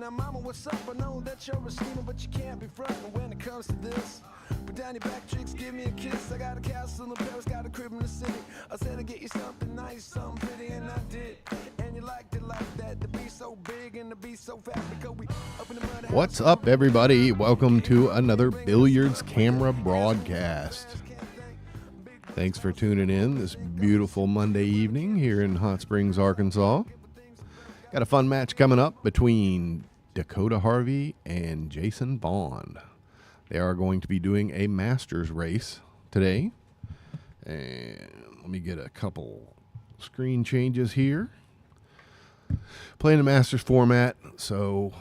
Now, mama, what's up? I know that you're a schemer, but you can't be frontin' when it comes to this. Put down your back tricks, give me a kiss. I got a castle in Paris, got a crib in the city. I said I'd get you something nice, something pretty, and I did. And you liked it like that, to be so big and to be so fat, because we up in the mud. What's up, everybody? Welcome to another Billiards camera broadcast. Thanks for tuning in this beautiful Monday evening here in Hot Springs, Arkansas. Got a fun match coming up between Dakota Harvey and Jason Vaughn. They are going to be doing a Masters race today. And let me get a couple screen changes here. Playing the Masters format, so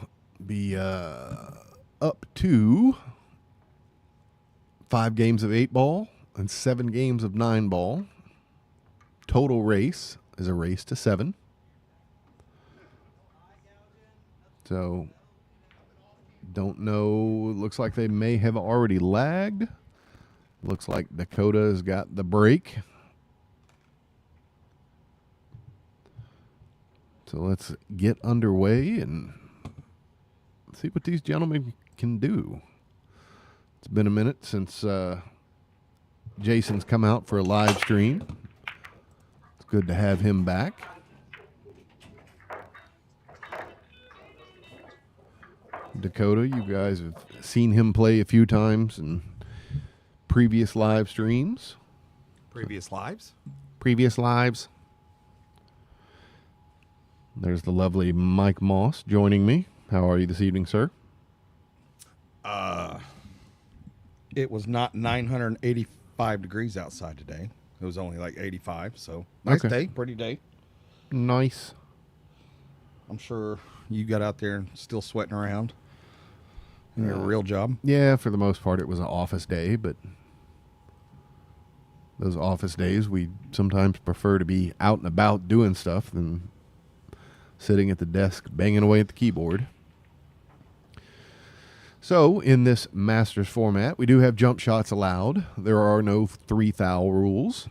be up to 5 games of 8-ball and 7 games of 9-ball. Total race is a race to 7. So, don't know. Looks like they may have already lagged. Looks like Dakota's got the break. So let's get underway and see what these gentlemen can do. It's been a minute since Jason's come out for a live stream. It's good to have him back. Dakota, you guys have seen him play a few times in previous live streams. Previous lives? Previous lives. There's the lovely Mike Moss joining me. How are you this evening, sir? It was not 985 degrees outside today. It was only like 85, so nice day, pretty day. Nice. I'm sure you got out there and still sweating around in your real job. Yeah, for the most part, it was an office day, but those office days, we sometimes prefer to be out and about doing stuff than sitting at the desk banging away at the keyboard. So, in this Masters format, we do have jump shots allowed. There are no 3-thou rules.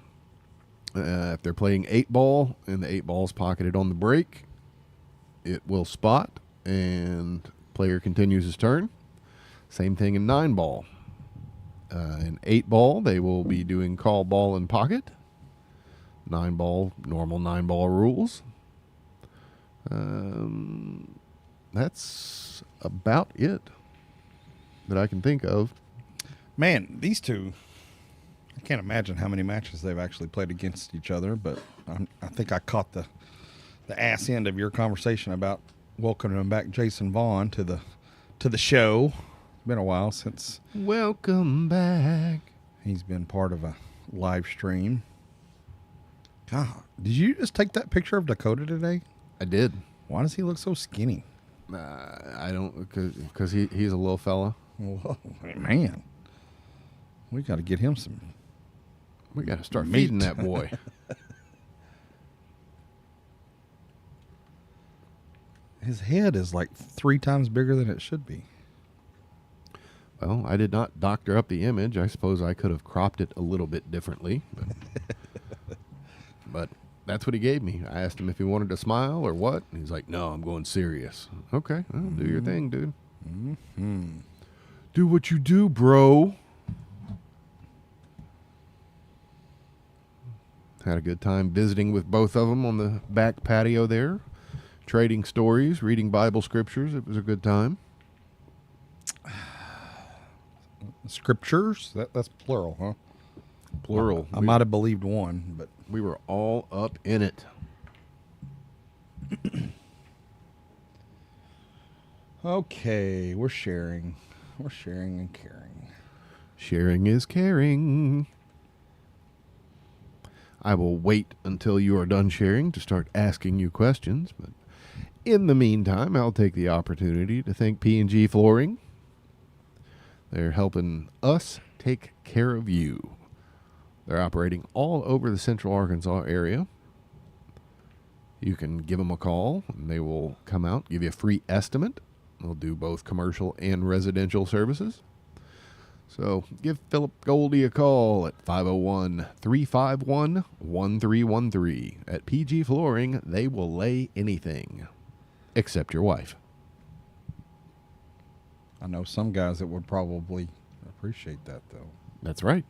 If they're playing 8-ball and the 8-ball's pocketed on the break, it will spot and player continues his turn. Same thing in 9-ball. In 8-ball, they will be doing call ball and pocket. 9-ball, normal 9-ball rules. That's about it that I can think of. Man, these two, I can't imagine how many matches they've actually played against each other, but I think I caught the ass end of your conversation about welcoming back Jason Vaughn to the show. It's been a while since Welcome back. He's been part of a live stream. God, did you just take that picture of Dakota today? I did. Why does he look so skinny? I don't, because he's a little fella. Whoa, man. We got to get him some. We got to start meat. feeding that boy. His head is like 3 times bigger than it should be. Well, I did not doctor up the image. I suppose I could have cropped it a little bit differently. But that's what he gave me. I asked him if he wanted to smile or what. And he's like, no, I'm going serious. Okay, well, do your thing, dude. Mm-hmm. Do what you do, bro. Had a good time visiting with both of them on the back patio there. Trading stories, reading Bible scriptures. It was a good time. Scriptures? That's plural, huh? Plural. I might have believed one, but we were all up in it. Okay, we're sharing. We're sharing and caring. Sharing is caring. I will wait until you are done sharing to start asking you questions, but in the meantime, I'll take the opportunity to thank P&G Flooring. They're helping us take care of you. They're operating all over the Central Arkansas area. You can give them a call, and they will come out, give you a free estimate. They'll do both commercial and residential services. So give Philip Goldie a call at 501-351-1313. At PG Flooring, they will lay anything except your wife. I know some guys that would probably appreciate that, though. That's right.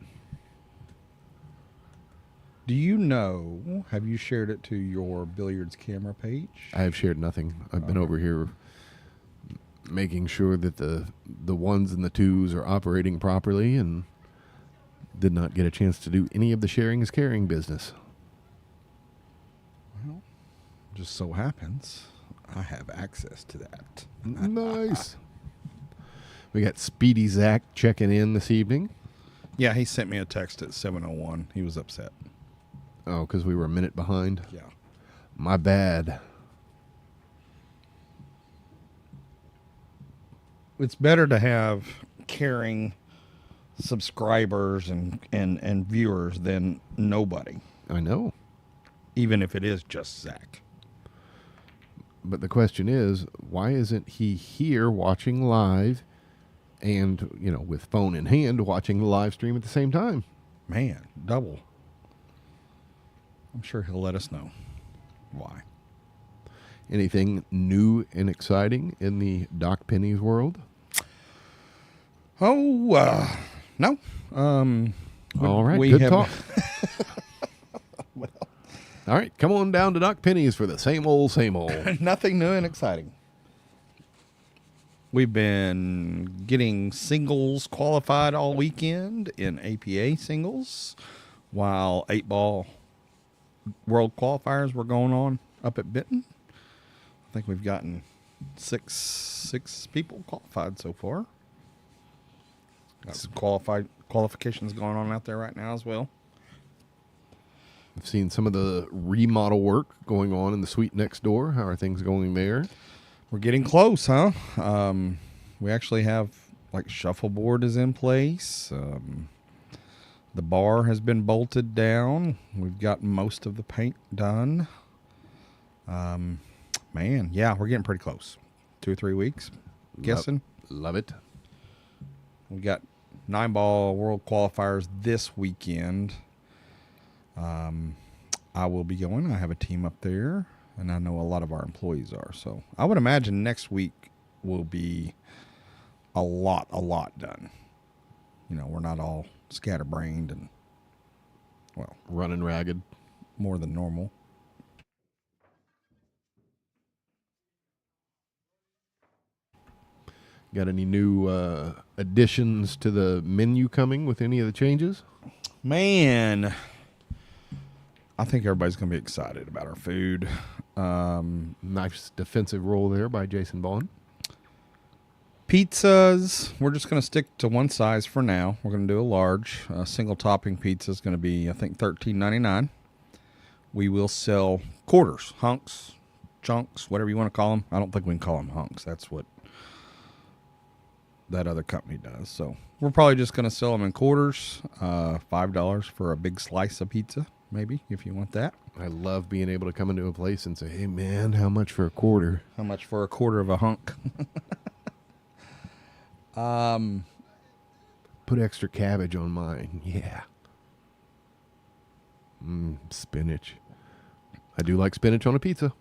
Do you know, have you shared it to your Billiards camera page? I have shared nothing. I've been over here making sure that the ones and the twos are operating properly, and did not get a chance to do any of the sharing is caring business. Well, just so happens I have access to that. Nice. We got Speedy Zach checking in this evening. Yeah, he sent me a text at 7:01. He was upset. Oh, because we were a minute behind. Yeah. My bad. It's better to have caring subscribers and viewers than nobody, I know. even if it is just Zach. But the question is, why isn't he here watching live and, with phone in hand, watching the live stream at the same time? Man, double. I'm sure he'll let us know why. Anything new and exciting in the Doc Penny's world? Oh, no. All right, we good have- talk. All right, come on down to Doc Penny's for the same old, same old. Nothing new and exciting. We've been getting singles qualified all weekend in APA singles, while 8-ball world qualifiers were going on up at Benton. I think we've gotten six people qualified so far. Got some qualifications going on out there right now as well. I've seen some of the remodel work going on in the suite next door. How are things going there? We're getting close, huh? We actually have, shuffleboard is in place. The bar has been bolted down. We've got most of the paint done. Man, yeah, we're getting pretty close. 2 or 3 weeks, guessing. Love it. We got 9-ball world qualifiers this weekend. I will be going. I have a team up there, and I know a lot of our employees are. So I would imagine next week will be a lot done. We're not all scatterbrained and, Running ragged. more than normal. Got any new additions to the menu coming with any of the changes? Man, I think everybody's going to be excited about our food. Nice defensive roll there by Jason Vaughn. Pizzas, we're just going to stick to one size for now. We're going to do a large. Single topping pizza is going to be, I think, $13.99. We will sell quarters, hunks, chunks, whatever you want to call them. I don't think we can call them hunks. That's what that other company does. So we're probably just going to sell them in quarters, $5 for a big slice of pizza, maybe, if you want that. I love being able to come into a place and say, hey, man, how much for a quarter? How much for a quarter of a hunk? Put extra cabbage on mine. Yeah. Spinach. I do like spinach on a pizza.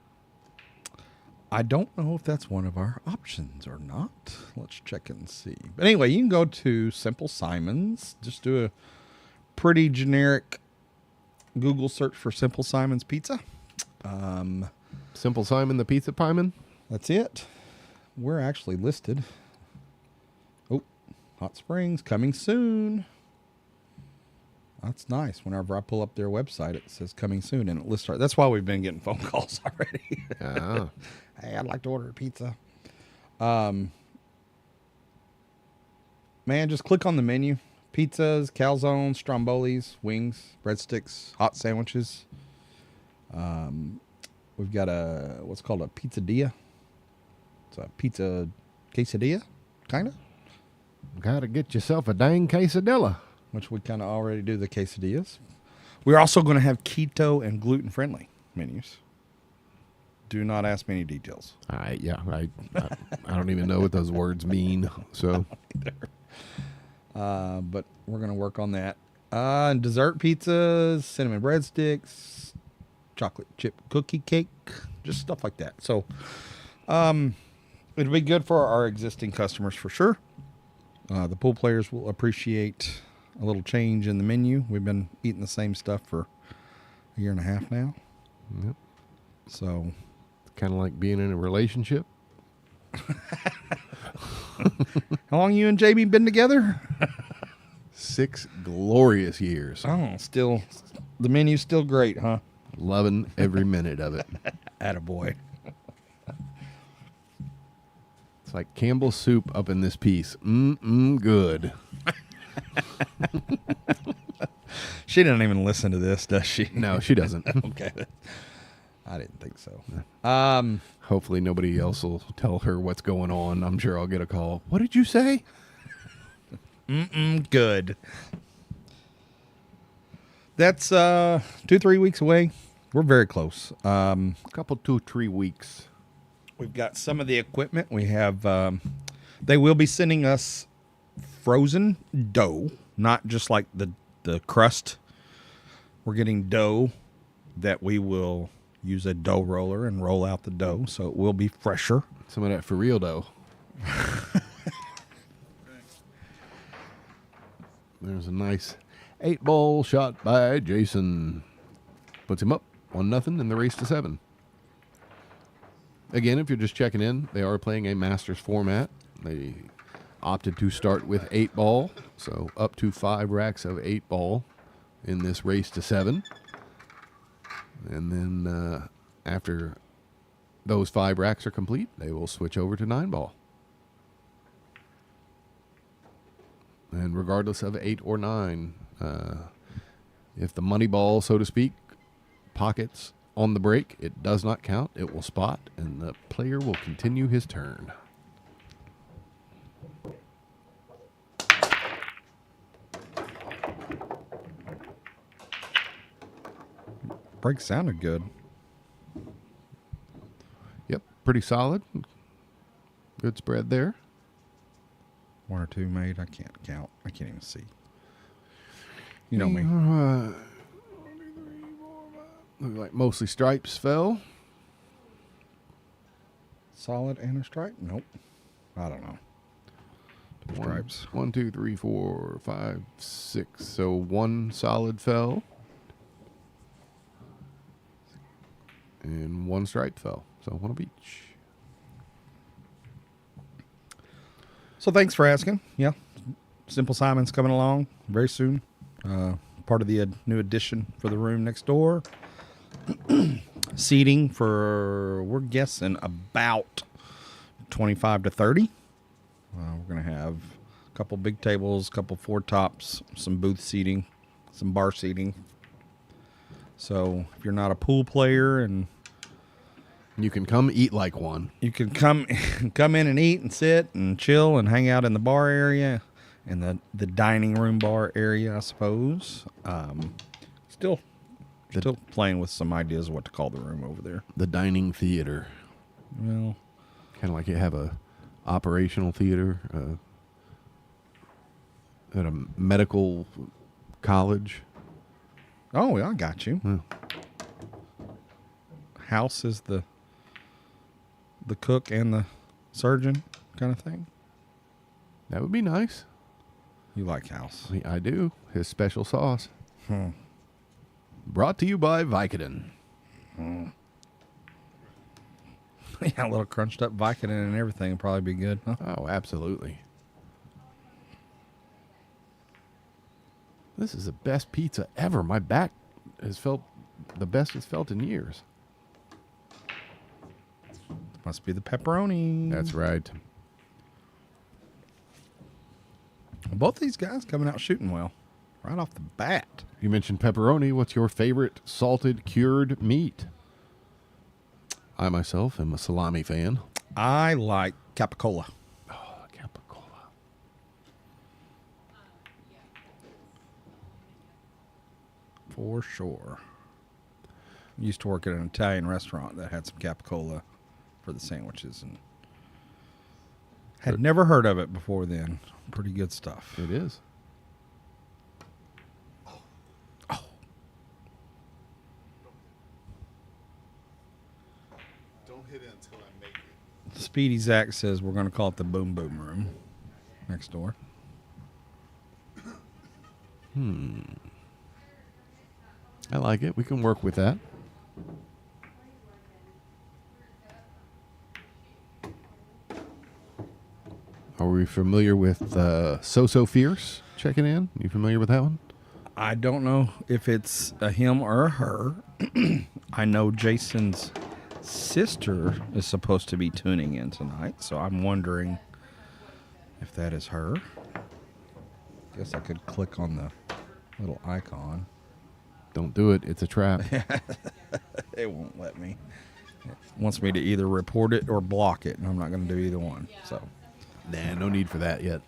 I don't know if that's one of our options or not. Let's check and see. But anyway, you can go to Simple Simon's. Just do a pretty generic Google search for Simple Simon's Pizza. Simple Simon the Pizza Pieman. That's it. We're actually listed. Oh, Hot Springs coming soon. That's nice. Whenever I pull up their website, it says coming soon, and it lists our. That's why we've been getting phone calls already. Ah. Hey, I'd like to order a pizza. Man, just click on the menu. Pizzas, calzones, strombolis, wings, breadsticks, hot sandwiches. We've got what's called a pizzadilla. It's a pizza quesadilla, kind of. Gotta get yourself a dang quesadilla. Which we kind of already do the quesadillas. We're also going to have keto and gluten-friendly menus. Do not ask me any details. I don't even know what those words mean. So, but we're going to work on that. And dessert pizzas, cinnamon breadsticks, chocolate chip cookie cake, just stuff like that. So, It'll be good for our existing customers for sure. The pool players will appreciate a little change in the menu. We've been eating the same stuff for a year and a half now. Yep. So, Kind of like being in a relationship. how long you and Jamie been together? 6 glorious years. Oh, still, the menu's still great, huh? Loving every minute of it. Attaboy. It's like Campbell's soup up in this piece. Good. She doesn't even listen to this, does she? No, she doesn't. Okay. I didn't think so. Hopefully nobody else will tell her what's going on. I'm sure I'll get a call. What did you say? Good. That's 2-3 weeks away. We're very close. Couple 2-3 weeks. We've got some of the equipment. We have, they will be sending us frozen dough, not just like the crust. We're getting dough that we will use a dough roller and roll out the dough, so it will be fresher. Some of that for real dough. There's a nice 8-ball shot by Jason. Puts him up 1-0 in the race to 7. Again, if you're just checking in, they are playing a Masters format. They opted to start with 8-ball, so up to 5 racks of 8-ball in this race to 7. And then after those 5 racks are complete, they will switch over to 9-ball. And regardless of 8 or 9, if the money ball, so to speak, pockets on the break, it does not count. It will spot, and the player will continue his turn. Break sounded good. Yep, pretty solid. Good spread there. 1 or 2 made. I can't count. I can't even see. You know me. Look like mostly stripes fell. Solid and a stripe? Nope. I don't know. Two stripes. 1, 2, 3, 4, 5, 6. So 1 solid fell. And 1 stripe fell. So 1 of each. So thanks for asking. Yeah. Simple Simon's coming along very soon. Part of the new addition for the room next door. Seating for, we're guessing, about 25 to 30. We're going to have a couple big tables, a couple 4 tops, some booth seating, some bar seating. So if you're not a pool player, and you can come eat like one. you can come in and eat and sit and chill and hang out in the bar area and the dining room bar area, I suppose. Still playing with some ideas of what to call the room over there. The dining theater. Well, Kind of like you have a operational theater at a medical college. oh, yeah, I got you. Hmm. House is the cook and the surgeon kind of thing. That would be nice. You like House? I do. His special sauce. Brought to you by Vicodin. Yeah, a little crunched up Vicodin and everything would probably be good. Huh? Oh, absolutely. This is the best pizza ever. My back has felt the best it's felt in years. Must be the pepperoni. That's right. Both these guys coming out shooting well right off the bat. You mentioned pepperoni. What's your favorite salted cured meat? I myself am a salami fan. I like capicola. Oh, capicola. For sure. Used to work at an Italian restaurant that had some capicola for the sandwiches, and had never heard of it before then. Pretty good stuff. It is. Don't hit it until I make it. Speedy Zach says we're going to call it the Boom Boom Room next door. I like it. We can work with that. Are we familiar with So Fierce checking in? You familiar with that one? I don't know if it's a him or a her. I know Jason's sister is supposed to be tuning in tonight, so I'm wondering if that is her. Guess I could click on the little icon. Don't do it. It's a trap. It won't let me. It wants me to either report it or block it, and I'm not going to do either one. So, Nah, no need for that yet.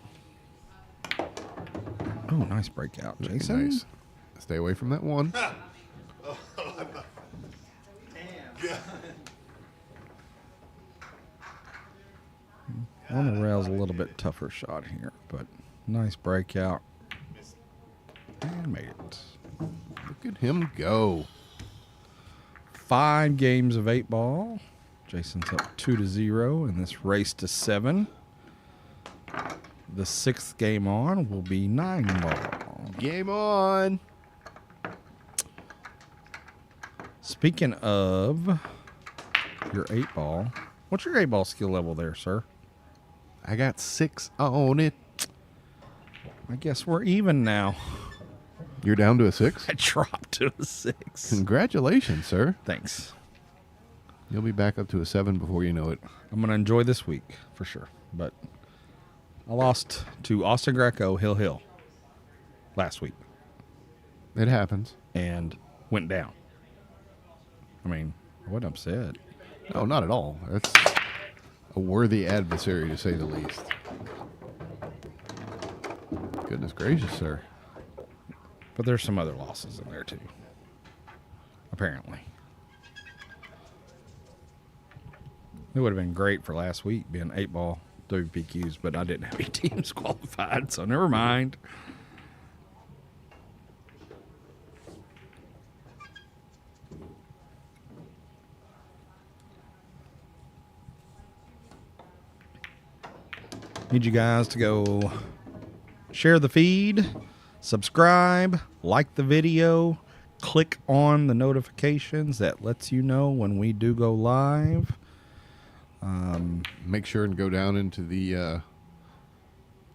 oh, nice breakout, Jason. Nice. Stay away from that one. On the rail's a little bit tougher shot here, but nice breakout. And made it. Look at him go. 5 games of 8 ball. Jason's up 2-0 in this race to 7. The 6th game on will be 9 ball. Game on. Speaking of your 8 ball, what's your 8 ball skill level there, sir? I got 6 on it. I guess we're even now. You're down to a 6? I dropped to a 6. Congratulations, sir. Thanks. You'll be back up to a 7 before you know it. I'm going to enjoy this week for sure. But I lost to Austin Greco Hill last week It happens. and went down. I mean, I wasn't upset. No, not at all. That's a worthy adversary, to say the least. Goodness gracious, sir. But there's some other losses in there too. Apparently. It would have been great for last week being 8 ball WPQs, but I didn't have any teams qualified, so never mind. Need you guys to go share the feed, subscribe, like the video, click on the notifications that lets you know when we do go live. Make sure and go down into the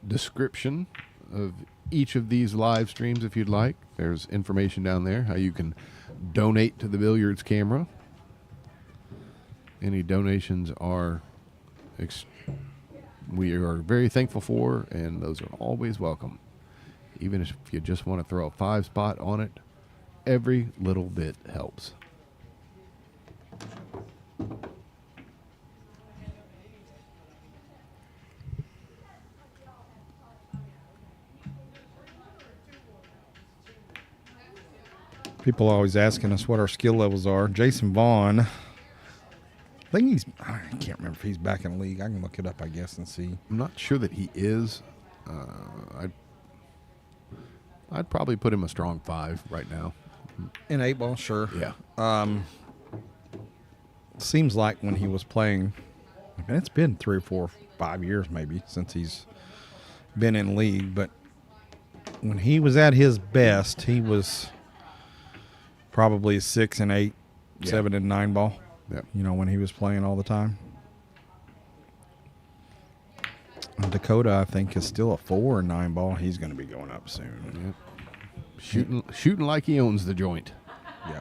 description of each of these live streams if you'd like. There's information down there how you can donate to the Billiards camera. Any donations are we are very thankful for, and those are always welcome. Even if you just want to throw a 5 spot on it, every little bit helps. People are always asking us what our skill levels are. Jason Vaughn, I can't remember if he's back in the league. I can look it up, I guess, and see. I'm not sure that he is. I'd probably put him a strong 5 right now. In 8 ball, sure. Yeah. Seems like when he was playing, it's been 3 or 4, 5 years maybe since he's been in league, but when he was at his best, he was probably a 6 and 8, 7 and 9 ball. Yep. You know, when he was playing all the time. And Dakota, I think, is still a 4 and 9 ball. He's going to be going up soon. Yep. Shooting like he owns the joint. Yeah.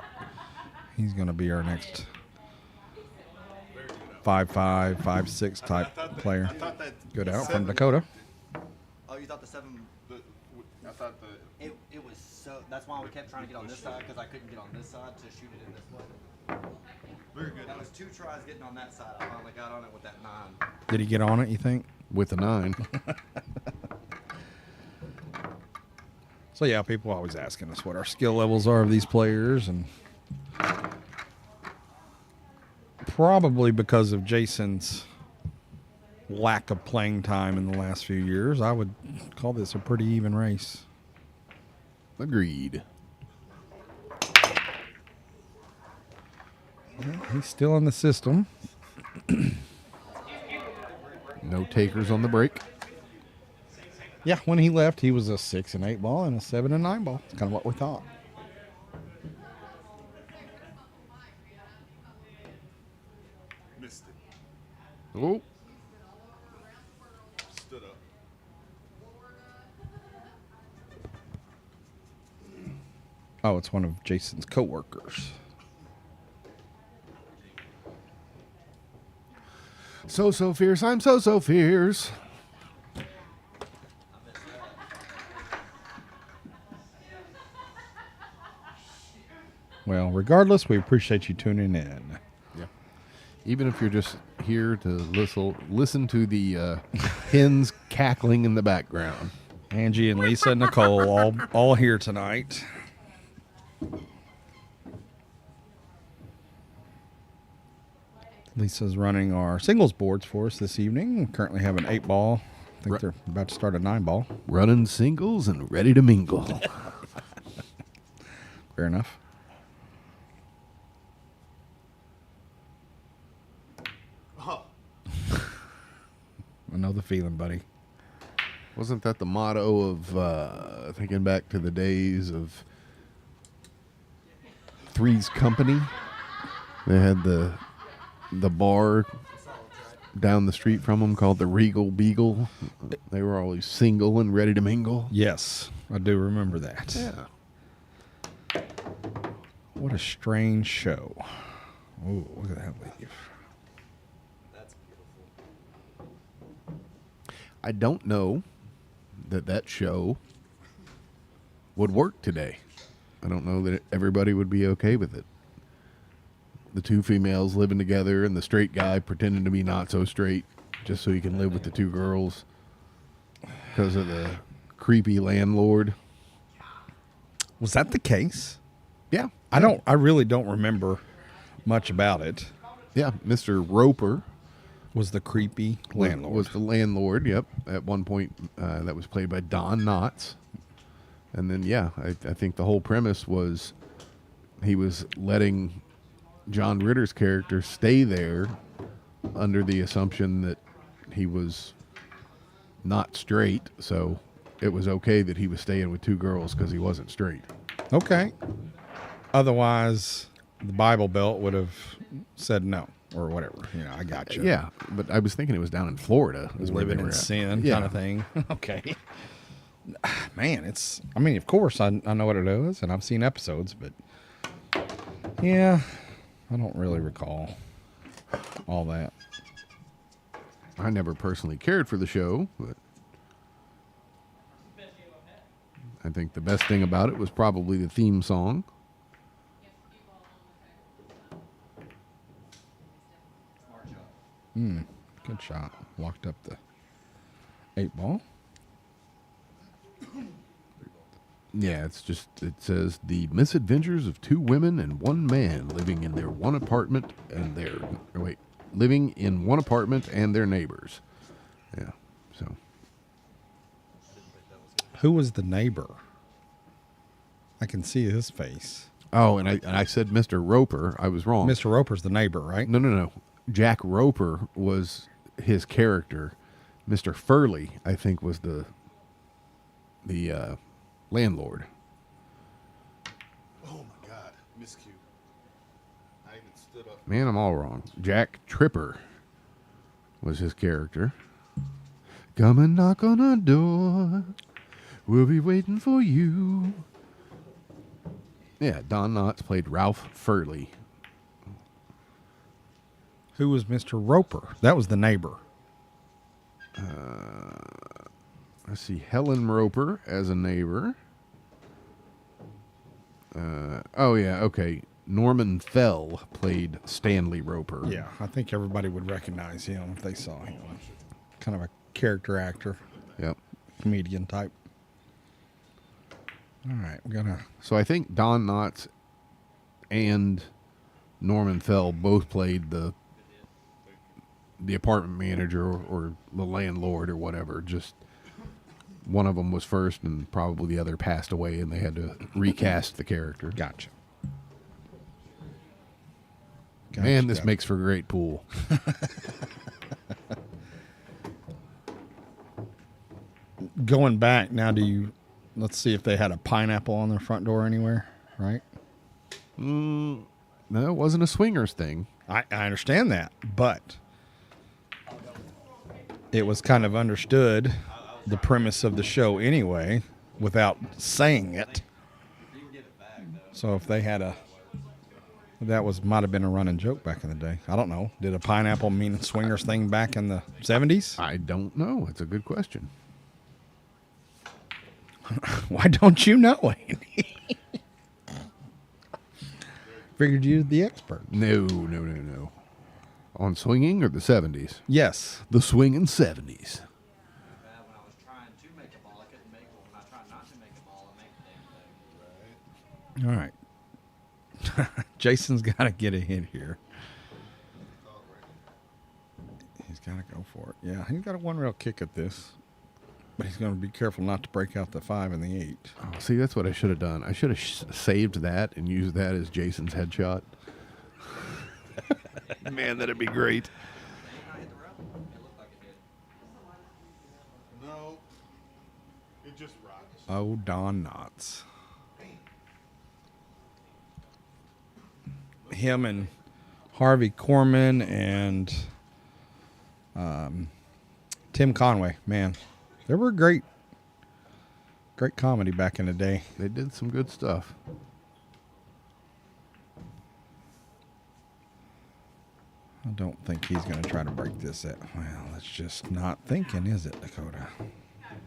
He's going to be our next 5'5", 5'6" type player. Good out from Dakota. Oh, you thought the 7? I thought It was so. That's why we kept trying to get on this side because I couldn't get on this side to shoot it in this way. very good. That was 2 tries getting on that side. I finally got on it with that 9. Did he get on it, you think? With a 9. So, yeah, people always asking us what our skill levels are of these players. And probably because of Jason's lack of playing time in the last few years, I would call this a pretty even race. Agreed. He's still in the system. No takers on the break. Yeah, when he left, he was a 6 and 8 ball and a 7 and 9 ball. It's kind of what we thought. Missed it. Oh, Stood up. Oh, it's one of Jason's coworkers. so fierce. I'm so fierce. Well, regardless, we appreciate you tuning in. Yeah. Even if you're just here to listen to the hens cackling in the background. Angie and Lisa and Nicole all here tonight. Lisa's running our singles boards for us this evening. We currently have an 8 ball. I think they're about to start a 9 ball. Running singles and ready to mingle. Fair enough. Oh, I know the feeling, buddy. Wasn't that the motto of thinking back to the days of Three's Company? They had the bar down the street from them called the Regal Beagle. They were always single and ready to mingle. Yes, I do remember that. Yeah. What a strange show. Oh, look at that leaf. That's beautiful. I don't know that show would work today. I don't know that everybody would be okay with it. The two females living together and the straight guy pretending to be not so straight just so he can live with the two girls because of the creepy landlord. Was that the case? Yeah. I really don't remember much about it. Yeah. Mr. Roper Was the creepy landlord. was the landlord. Yep. At one point, that was played by Don Knotts. And then, yeah, I think the whole premise was he was letting John Ritter's character stay there under the assumption that he was not straight. So it was okay that he was staying with two girls because he wasn't straight. Okay. Otherwise, the Bible Belt would have said no or whatever. You know, I got you. Yeah. But I was thinking it was down in Florida. Is where they Living were in at. sin Yeah. kind of thing. Okay. Man, I mean, of course, I know what it is, and I've seen episodes, but yeah, I don't really recall all that. I never personally cared for the show, but I think the best thing about it was probably the theme song. Good shot. Walked up the 8 ball. Yeah, it says the misadventures of two women and one man living in one apartment and their neighbors. Yeah, so. Who was the neighbor? I can see his face. Oh, and I said Mr. Roper. I was wrong. Mr. Roper's the neighbor, right? No. Jack Roper was his character. Mr. Furley, I think, was the landlord. oh my God. Miscue. I even stood up. Man, I'm all wrong. Jack Tripper was his character. Come and knock on our door. We'll be waiting for you. Yeah, Don Knotts played Ralph Furley. Who was Mr. Roper? That was the neighbor. I see Helen Roper as a neighbor. Oh, yeah, okay. Norman Fell played Stanley Roper. Yeah, I think everybody would recognize him if they saw him. Kind of a character actor, Yep. comedian type. All right, we got to... So I think Don Knotts and Norman Fell both played the apartment manager or the landlord or whatever. Just one of them was first and probably the other passed away and they had to recast the character. Gotcha. Man, this makes for a great pool. Going back now, let's see if they had a pineapple on their front door anywhere, right? No, it wasn't a swingers thing. I understand that, but it was kind of understood, the premise of the show anyway, without saying it. So if they had might have been a running joke back in the day. I don't know. Did a pineapple mean a swingers thing back in the 70s? I don't know. It's a good question. Why don't you know, Andy? Figured you was the expert. No. On swinging or the 70s? Yes. The swinging 70s. When I was trying to make a ball, I couldn't make one. When I tried not to make a ball, I make the damn thing. All right. Jason's got to get a hit here. He's got to go for it. Yeah, he's got a one rail kick at this. But he's going to be careful not to break out the 5 and the 8. Oh, see, that's what I should have done. I should have saved that and used that as Jason's headshot. Man, that'd be great. No. It just rocks. Oh, Don Knotts. Him and Harvey Korman and Tim Conway, man. They were great comedy back in the day. They did some good stuff. I don't think he's going to try to break this at. Well, that's just not thinking, is it, Dakota?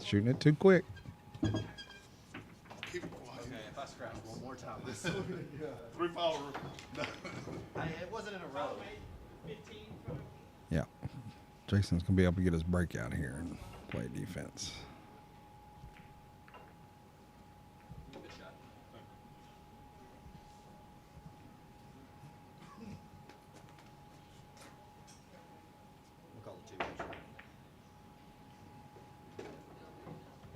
Shooting it too quick. Keep it quiet. Okay, if I scratch one more time, this 3 foul rule. it wasn't in a row. Yeah. Jason's going to be able to get his break out here and play defense. Good shot. We'll call it 2.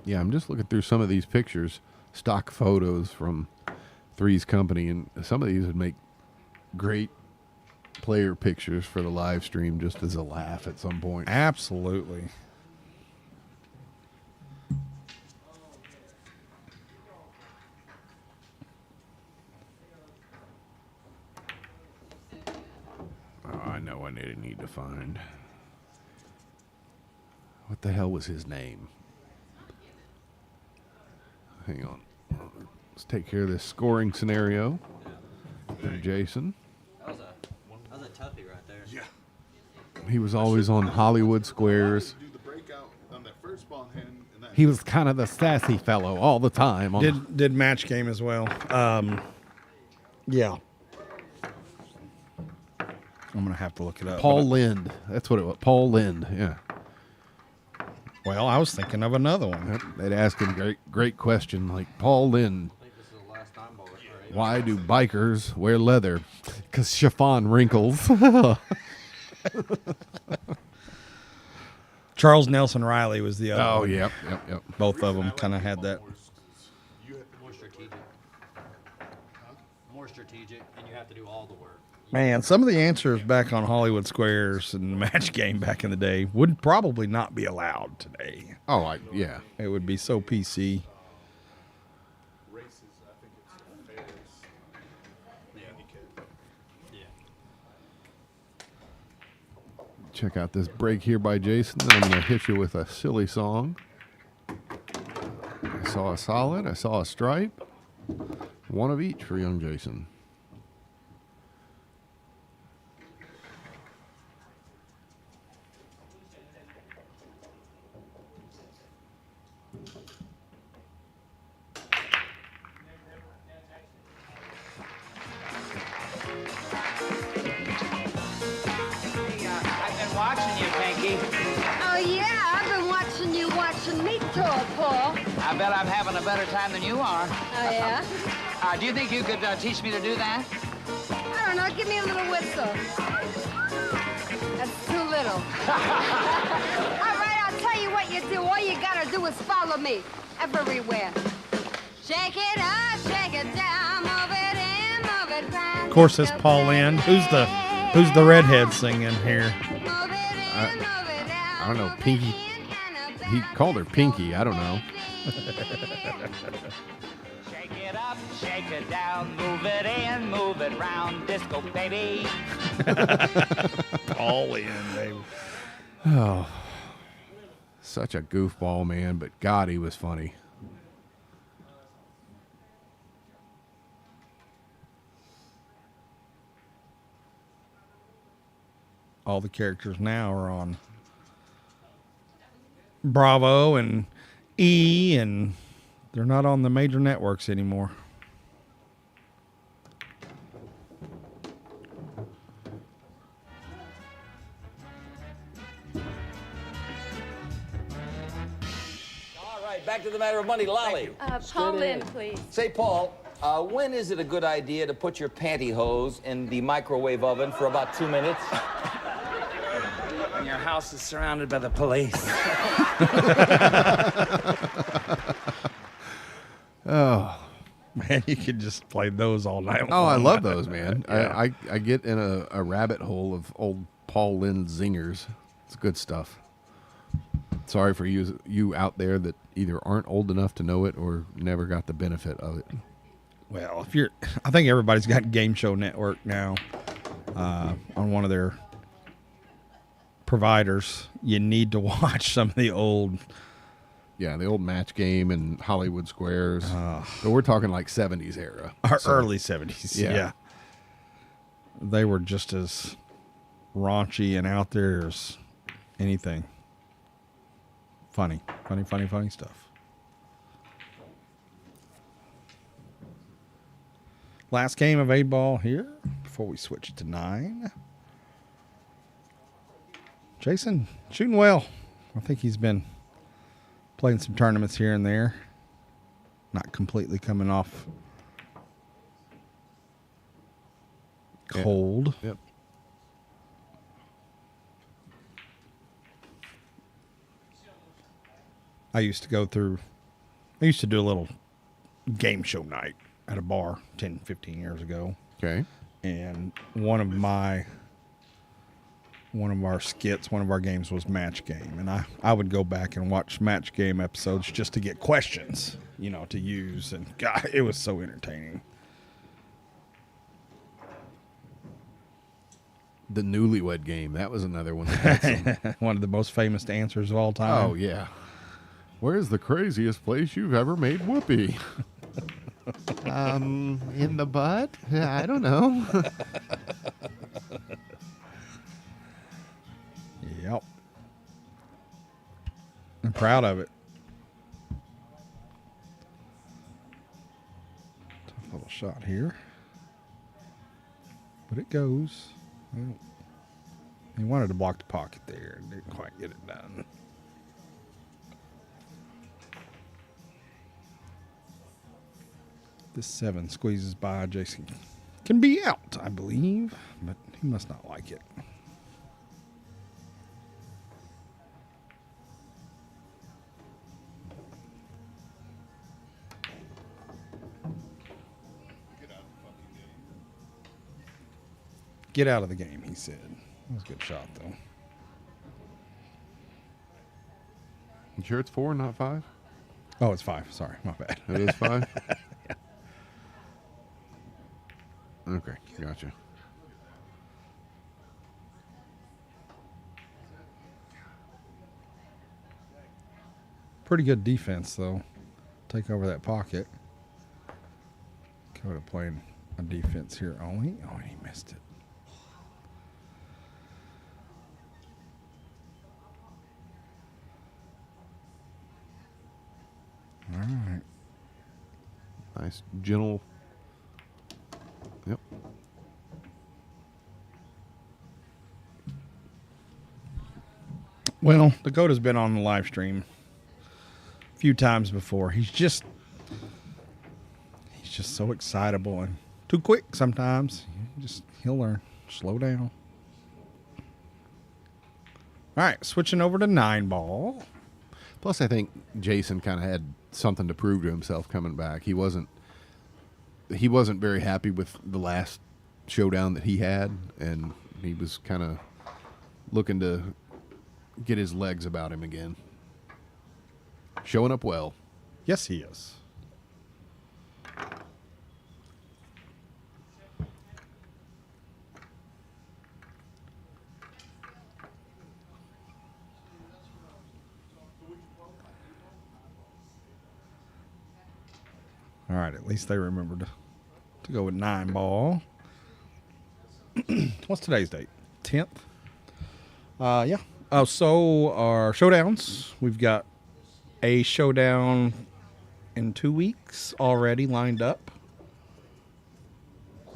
Yeah, I'm just looking through some of these pictures, stock photos from Three's Company, and some of these would make great player pictures for the live stream just as a laugh at some point. Absolutely. Oh, I know what I need to find. What the hell was his name? Hang on. Let's take care of this scoring scenario for Jason. That was a toughie right there. Yeah. He was always on Hollywood Squares. Do the breakout on that first ball hand. And that He was kind of the sassy fellow all the time. Did match game as well. Yeah. I'm going to have to look it up. Paul Lind. That's what it was. Paul Lind. Yeah. Well, I was thinking of another one. Yep. They'd ask him great question like, Paul Lind, I think this is the last time ball was great. why do bikers wear leather? Because chiffon wrinkles. Charles Nelson Riley was the other Oh, one. yep. Both of them kind of had that. More strategic. More strategic, and you have to do all the work. Man, some of the answers back on Hollywood Squares and the match game back in the day would probably not be allowed today. Oh, yeah. It would be so PC. races, I think it's fair handicap. Yeah. Check out this break here by Jason. Then I'm going to hit you with a silly song. I saw a solid. I saw a stripe. One of each for young Jason. I've been watching you, Pinky. Oh, yeah, I've been watching you watching me talk, Paul. I bet I'm having a better time than you are. Oh, yeah? Do you think you could teach me to do that? I don't know, give me a little whistle. That's too little. All right, I'll tell you what you do. All you gotta do is follow me everywhere. Shake it up, shake it down, move it in, move it round. Of course, it's Paul Lynde. Who's the redhead singing here? Move it in, move it out, I don't know, move it Pinky. in and he called her Pinky. I don't know. Shake it up, shake it down, move it in, move it round, disco baby. All in, baby. Oh, such a goofball, man. But God, he was funny. All the characters now are on Bravo and E, and they're not on the major networks anymore. All right, back to the matter of money. Lolly. Paul Lynn, please. Say, Paul, when is it a good idea to put your pantyhose in the microwave oven for about 2 minutes? When your house is surrounded by the police. Oh, Man, you could just play those all night long. oh, I love those, man. Yeah. I get in a rabbit hole of old Paul Lynn zingers. It's good stuff. Sorry for you out there that either aren't old enough to know it or never got the benefit of it. Well, I think everybody's got Game Show Network now on one of their providers. You need to watch some of the old. Yeah, the old Match Game and Hollywood Squares. But we're talking like 70s era. Early 70s. Yeah. They were just as raunchy and out there as anything. Funny stuff. Last game of 8-ball here before we switch to 9. Jason shooting well. I think he's been playing some tournaments here and there. Not completely coming off cold. Yep. I used to do a little game show night at a bar 10, 15 years ago. Okay. And one of our skits, one of our games was Match Game. And I would go back and watch Match Game episodes just to get questions, to use. And God, it was so entertaining. The Newlywed Game. That was another one. That had some, One of the most famous answers of all time. oh, yeah. Where's the craziest place you've ever made whoopee? In the butt? I don't know. Yep. I'm proud of it. Tough little shot here. But it goes. Well, he wanted to block the pocket there and didn't quite get it done. This 7 squeezes by. Jason can be out, I believe, but he must not like it. Get out of the game, he said. That was a good shot, though. You sure it's 4, not 5? Oh, it's 5. Sorry, my bad. It is 5? Yeah. Okay, gotcha. Pretty good defense, though. Take over that pocket. Dakota playing a defense here only. Oh, he missed it. All right. Nice, gentle. Yep. Well, Dakota's been on the live stream a few times before. He's just so excitable and too quick sometimes. He'll learn. Slow down. All right, switching over to 9-ball. Plus, I think Jason kind of had something to prove to himself coming back. He wasn't very happy with the last showdown that he had, and he was kind of looking to get his legs about him again. Showing up well. Yes, he is. All right, at least they remembered to go with 9 ball. What's today's date? 10th? Yeah. So our showdowns, we've got a showdown in 2 weeks already lined up.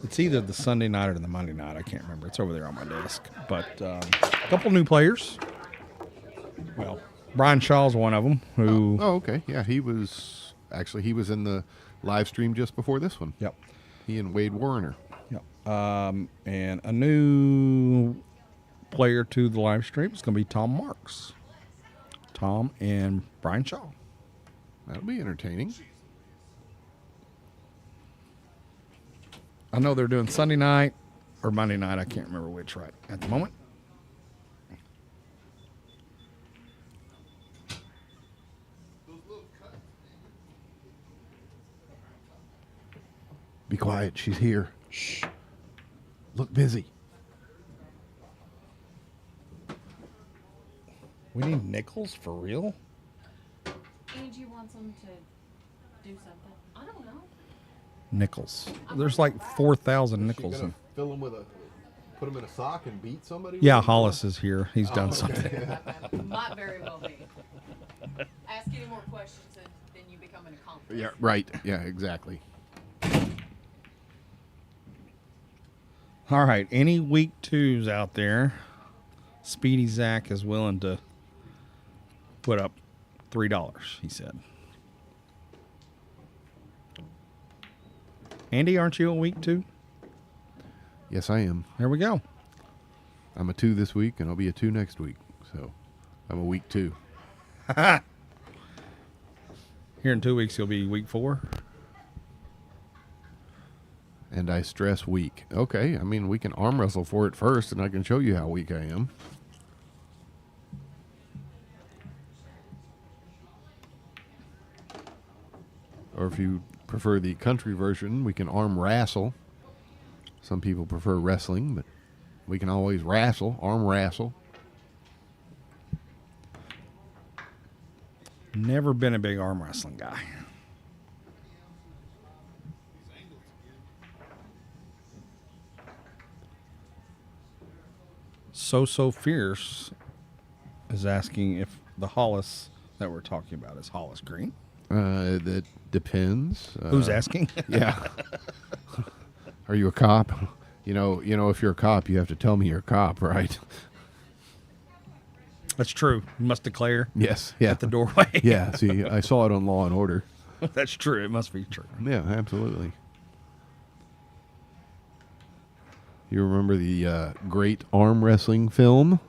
It's either the Sunday night or the Monday night. I can't remember. It's over there on my desk. But a couple new players. Well, Brian Shaw's one of them. Who? Oh, okay. Yeah, he was in the live stream just before this one. Yep. He and Wade Warner. Yep. And a new player to the live stream is going to be Tom Marks. Tom and Brian Shaw. That'll be entertaining. I know they're doing Sunday night or Monday night. I can't remember which right at the moment. Be quiet. She's here. Shh. Look busy. We need nickels for real? Angie wants them to do something. I don't know. Nickels. There's like 4,000 nickels. Fill them put them in a sock and beat somebody? Yeah, Hollis is here. He's done something. Might very well be. Ask any more questions and then you become an accomplice. Yeah, right. Yeah, exactly. All right. Any week 2s out there? Speedy Zach is willing to put up $3, he said. Andy, aren't you a week 2? Yes, I am. There we go. I'm a 2 this week, and I'll be a 2 next week. So I'm a week 2. Here in 2 weeks, you'll be week 4. And I stress weak. Okay, I mean, we can arm wrestle for it first, and I can show you how weak I am. Or if you prefer the country version, we can arm wrestle. Some people prefer wrestling, but we can always wrestle, arm wrestle. Never been a big arm wrestling guy. So Fierce is asking if the Hollis that we're talking about is Hollis Green. That depends. Who's asking? Yeah. Are you a cop? You know, if you're a cop, you have to tell me you're a cop, right? That's true. You must declare. Yes. Yeah. At the doorway. Yeah. See, I saw it on Law and Order. That's true. It must be true. Yeah, absolutely. You remember the great arm wrestling film?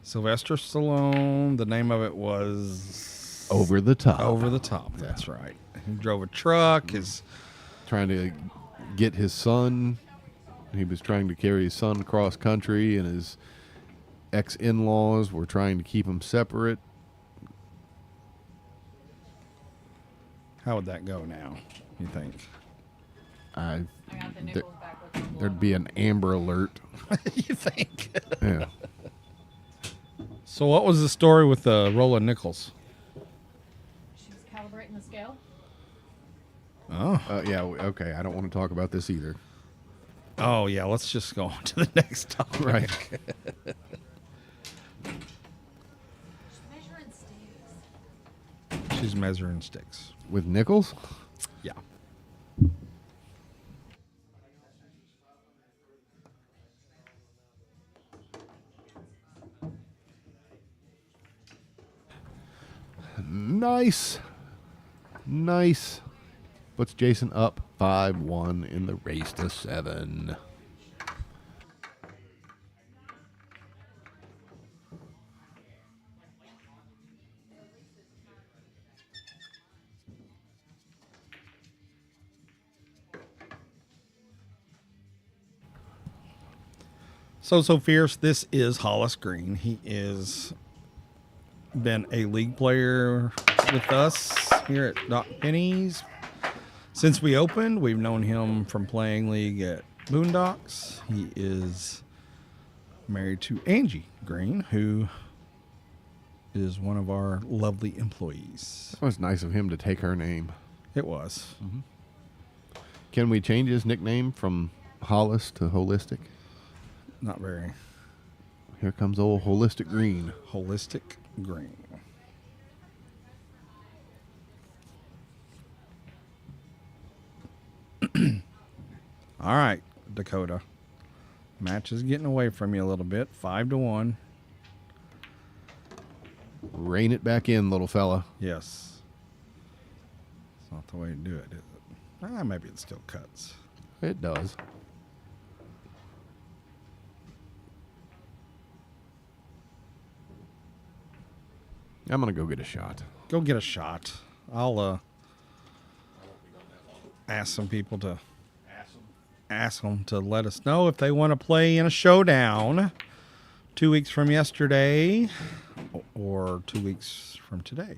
Sylvester Stallone. The name of it was Over the Top. Over the Top. That's right. He drove a truck. His trying to get his son. He was trying to carry his son across country, and his ex-in-laws were trying to keep him separate. How would that go now, you think? I got the nickels back with the blood There'd be an Amber Alert. You think? Yeah. So what was the story with the roll of nickels? She was calibrating the scale. Oh. Yeah, okay. I don't want to talk about this either. Oh, yeah. Let's just go on to the next topic. Right. She's measuring sticks. She's measuring sticks. With nickels? Yeah. Nice. Nice. Puts Jason up 5-1 in the race to 7. So Fierce, this is Hollis Green. He is been a league player with us here at Doc Penny's since we opened. We've known him from playing league at Boondocks. He is married to Angie Green, who is one of our lovely employees. It was nice of him to take her name. It was. Can we change his nickname from Hollis to Holistic? Not very. Here comes old Holistic Green. Holistic Green. All right, Dakota. Match is getting away from you a little bit. 5-1. Rein it back in, little fella. Yes. It's not the way to do it, is it? Maybe it still cuts. It does. I'm going to go get a shot. Go get a shot. I'll ask some people to ask them to let us know if they want to play in a showdown 2 weeks from yesterday or 2 weeks from today.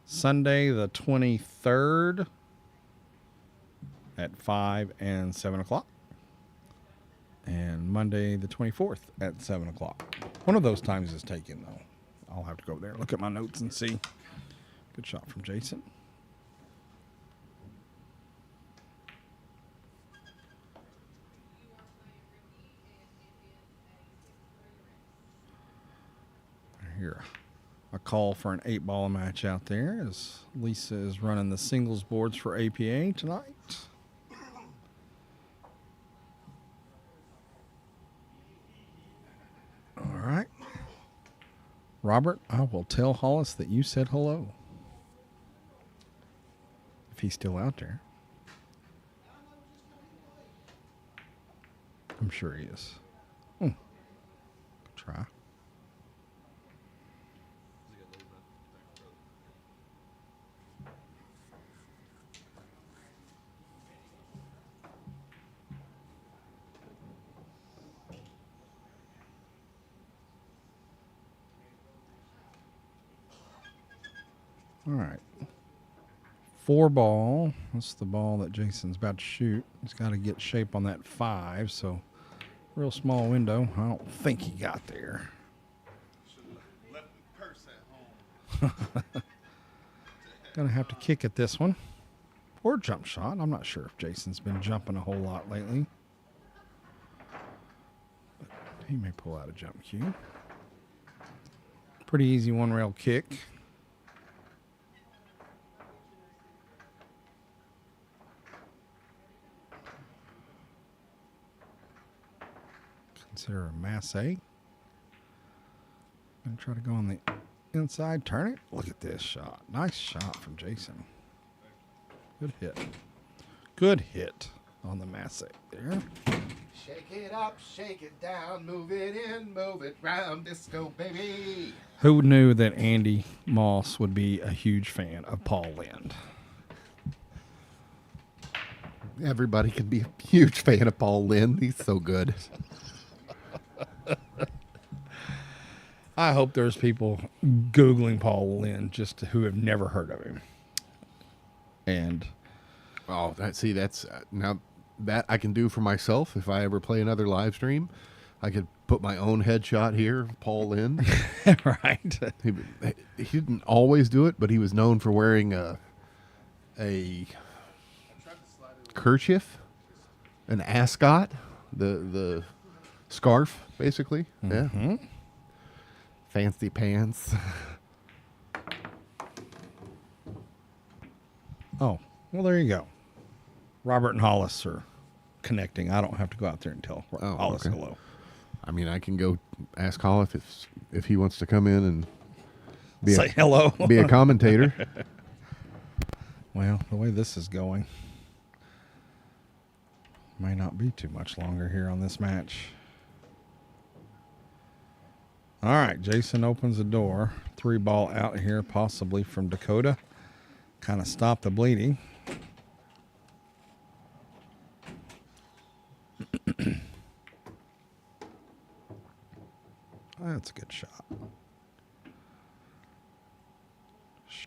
Sunday the 23rd at 5 and 7 o'clock. And Monday the 24th at 7 o'clock. One of those times is taken, though. I'll have to go there, look at my notes and see. Good shot from Jason. I hear a call for an 8-ball match out there as Lisa is running the singles boards for APA tonight. All right. Robert, I will tell Hollis that you said hello. If he's still out there. I'm sure he is. Try. All right. 4-ball. That's the ball that Jason's about to shoot. He's got to get shape on that 5, so real small window. I don't think he got there. Left the purse at home. Gonna have to kick at this one. Or jump shot. I'm not sure if Jason's been jumping a whole lot lately. But he may pull out a jump cue. Pretty easy one-rail kick. Consider a masse. Gonna try to go on the inside, turn it. Look at this shot. Nice shot from Jason. Good hit. Good hit on the masse there. Shake it up, shake it down, move it in, move it round, disco baby. Who knew that Andy Moss would be a huge fan of Paul Lind? Everybody can be a huge fan of Paul Lind. He's so good. I hope there's people Googling Paul Lind just who have never heard of him. And that's now that I can do for myself. If I ever play another live stream, I could put my own headshot here, Paul Lind. right. He didn't always do it, but he was known for wearing a kerchief, an ascot, the scarf, basically. Mm-hmm. Yeah. Fancy pants. Oh, well, there you go. Robert and Hollis are connecting. I don't have to go out there and tell Hollis hello. I mean, I can go ask Hollis if he wants to come in and say hello, be a commentator. Well, the way this is going, may not be too much longer here on this match. All right, Jason opens the door. 3-ball out here, possibly from Dakota. Kind of stop the bleeding. That's a good shot.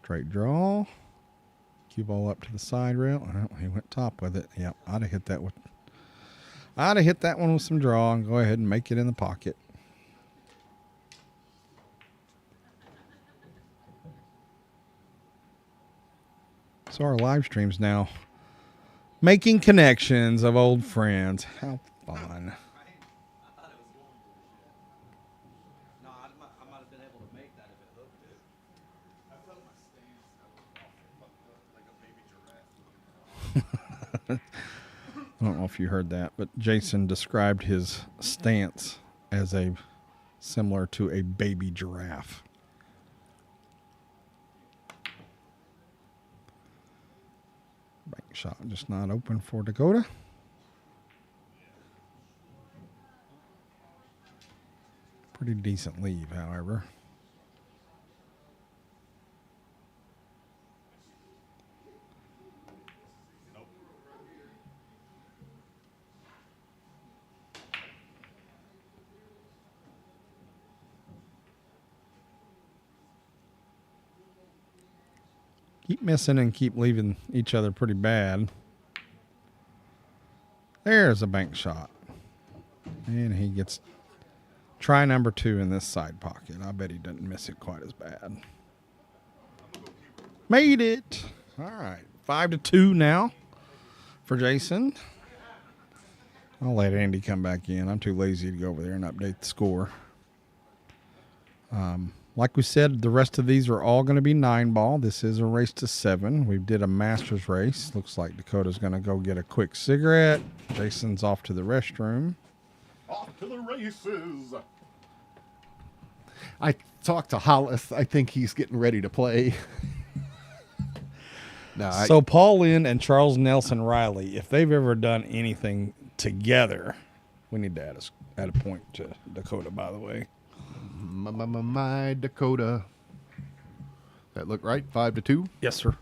Straight draw. Cue ball up to the side rail. Oh, he went top with it. Yep, I'd have hit that one with some draw and go ahead and make it in the pocket. So our live streams now making connections of old friends. How fun. I don't know if you heard that, but Jason described his stance as similar to a baby giraffe. Bank shot just not open for Dakota. Pretty decent leave, however. Keep missing and keep leaving each other pretty bad. There's a bank shot. And he gets try number 2 in this side pocket. I bet he doesn't miss it quite as bad. Made it. All right. 5-2 now for Jason. I'll let Andy come back in. I'm too lazy to go over there and update the score. Like we said, the rest of these are all going to be 9-ball. This is a race to 7. We did a Masters race. Looks like Dakota's going to go get a quick cigarette. Jason's off to the restroom. Off to the races. I talked to Hollis. I think he's getting ready to play. So Paul Lynn and Charles Nelson Riley, if they've ever done anything together, we need to add a point to Dakota, by the way. My Dakota. That look right? 5-2? Yes, sir.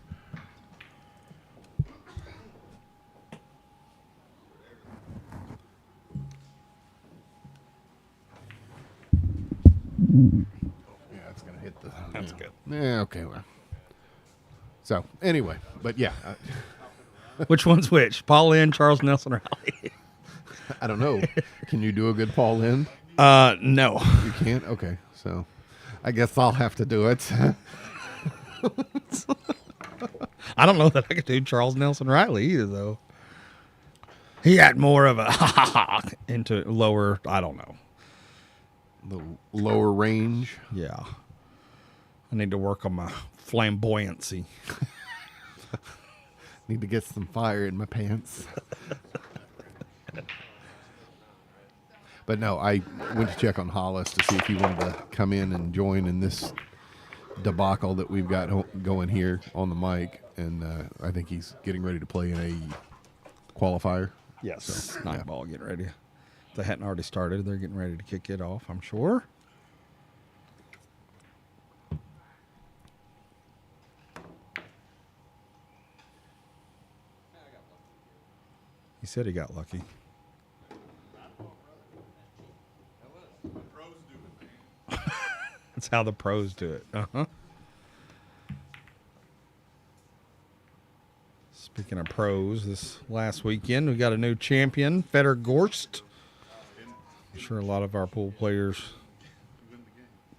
Yeah, it's going to hit the... That's good. Yeah, okay, well. So, anyway, but yeah. Which one's which? Paul Lynn, Charles Nelson Riley? I don't know. Can you do a good Paul Lynn? No. You can't? Okay, so I guess I'll have to do it. I don't know that I could do Charles Nelson Riley either, though. He had more of a into lower, I don't know. The lower range. Yeah. I need to work on my flamboyancy. Need to get some fire in my pants. But no, I went to check on Hollis to see if he wanted to come in and join in this debacle that we've got going here on the mic. And I think he's getting ready to play in a qualifier. Yes. So, 9-ball, getting ready. If they hadn't already started, they're getting ready to kick it off, I'm sure. He said he got lucky. That's how the pros do it. Uh-huh. Speaking of pros, this last weekend we got a new champion, Feder Gorst. I'm sure a lot of our pool players,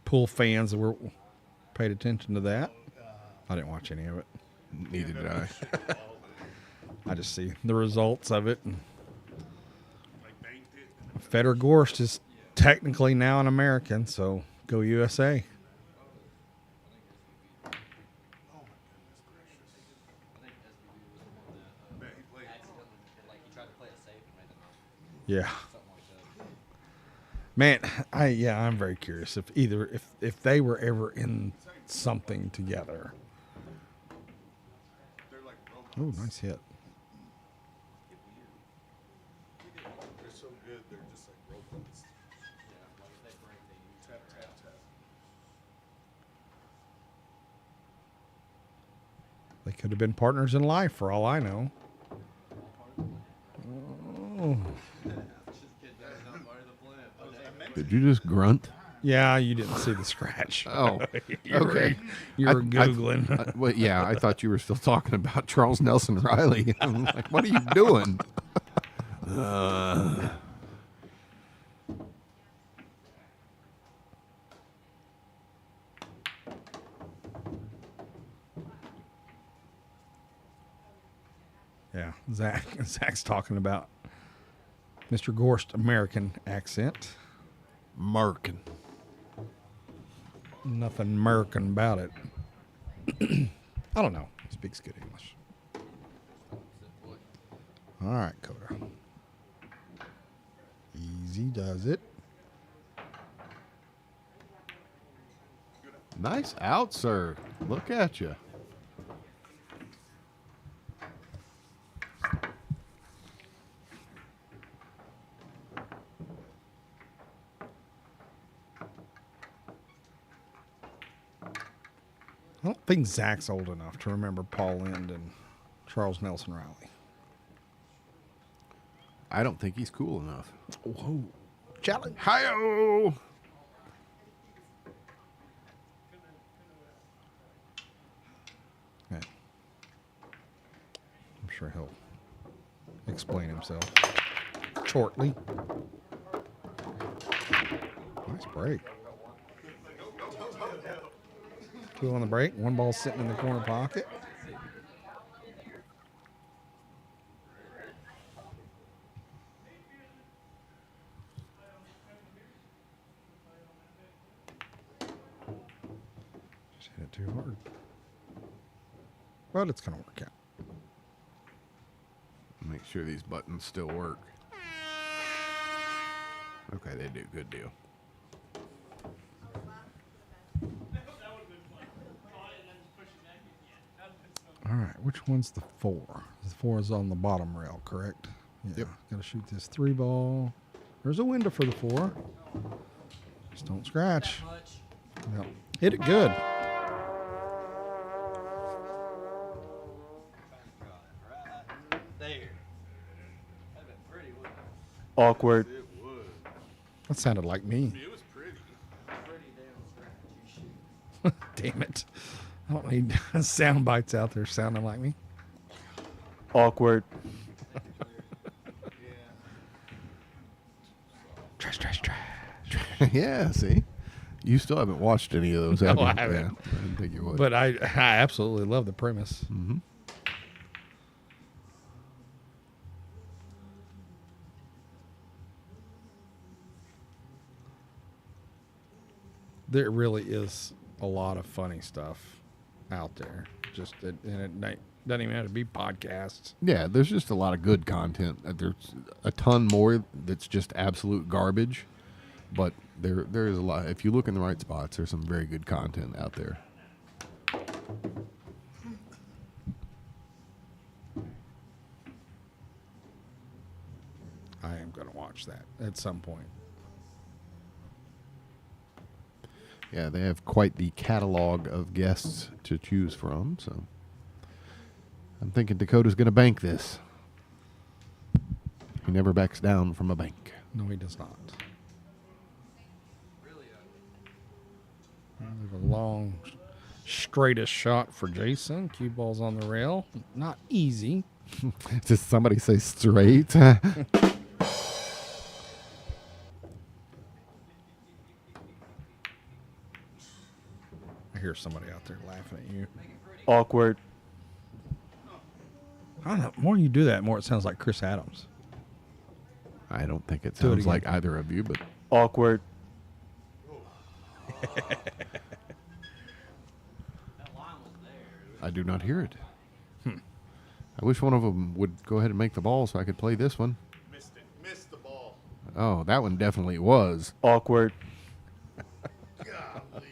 pool fans were paid attention to that. I didn't watch any of it. Neither did I. I just see the results of it. Feder Gorst is technically now an American, so go USA. Yeah. Man, I'm very curious if they were ever in something together. Oh, nice hit. They're so good, they're just like robots. Tap, tap, tap. They could have been partners in life for all I know. Oh. Did you just grunt? Yeah, you didn't see the scratch. Oh, You were- okay. You were Googling. Well, yeah, I thought you were still talking about Charles Nelson Riley. I'm like, what are you doing? Yeah, Zach's talking about Mr. Gorst American accent. Merkin. Nothing American about it. I don't know. He speaks good English. All right, Coda. Easy does it. Nice out, sir. Look at you. I don't think Zach's old enough to remember Paul Lynde and Charles Nelson Riley. I don't think he's cool enough. Whoa. Challenge. Hi-oh! Okay. I'm sure he'll explain himself shortly. Nice break. 2 on the break. 1 ball sitting in the corner pocket. Just hit it too hard. But it's going to work out. Make sure these buttons still work. Okay, they do. Good deal. All right, which one's the 4? The 4 is on the bottom rail, correct? Yeah. Yep. Got to shoot this 3 ball. There's a window for the 4. Just don't scratch. Yep. Hit it good. There. That'd been pretty, wouldn't it? Awkward. It would. That sounded like me. It was pretty. Pretty damn scratch. You shoot. Damn it. I don't need sound bites out there sounding like me. Awkward. Trash, trash, trash. Yeah, see? You still haven't watched any of those, have No, you? I haven't. Yeah, I didn't think you would. But I absolutely love the premise. Mm-hmm. There really is a lot of funny stuff out there. Just and it doesn't even have to be podcasts. Yeah, there's just a lot of good content. There's a ton more that's just absolute garbage, but there is a lot. If you look in the right spots, there's some very good content out there. I am going to watch that at some point. Yeah, they have quite the catalog of guests to choose from, so I'm thinking Dakota's going to bank this. He never backs down from a bank. No, he does not. Leave a long, straightest shot for Jason. Cue ball's on the rail. Not easy. Does somebody say straight? I hear somebody out there laughing at you. Awkward. I don't know. The more you do that, the more it sounds like Chris Adams. I don't think it Do it sounds again. like either of you, but Awkward. That line was there. I do not hear it. I wish one of them would go ahead and make the ball so I could play this one. Missed it. Missed the ball. Oh, that one definitely was. Awkward. Golly.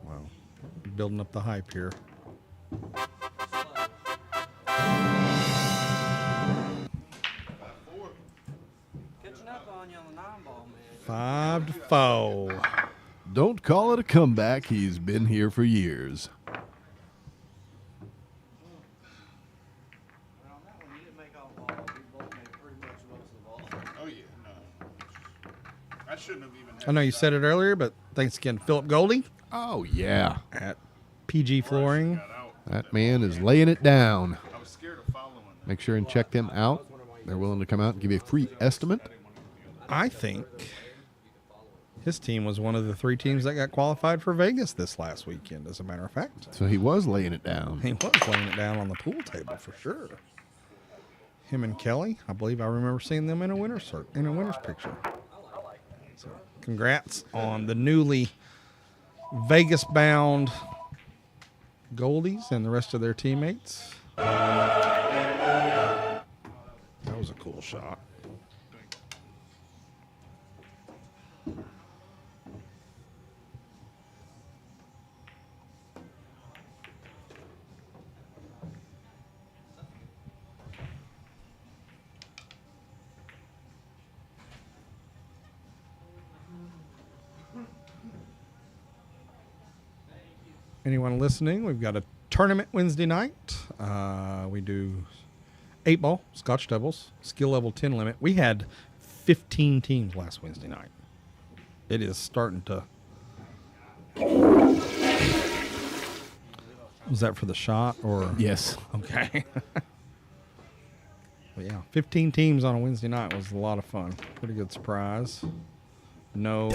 Wow. Building up the hype here. Catching up on you on the 9-ball, man. 5-4. Don't call it a comeback. He's been here for years. But on that one, you I know you said it earlier, but thanks again, Philip Goldie Oh, yeah. at PG Flooring. That man is laying it down. Make sure and check them out. They're willing to come out and give you a free estimate. I think his team was one of the 3 teams that got qualified for Vegas this last weekend, as a matter of fact. So he was laying it down. He was laying it down on the pool table for sure. Him and Kelly, I believe I remember seeing them in a winner's picture. So congrats on the newly Vegas-bound Goldies and the rest of their teammates. That was a cool shot. Anyone listening, we've got a tournament Wednesday night. We do 8-ball, Scotch doubles, skill level 10 limit. We had 15 teams last Wednesday night. It is starting to... Was that for the shot or? Yes. Okay. But yeah, 15 teams on a Wednesday night was a lot of fun. Pretty good surprise. No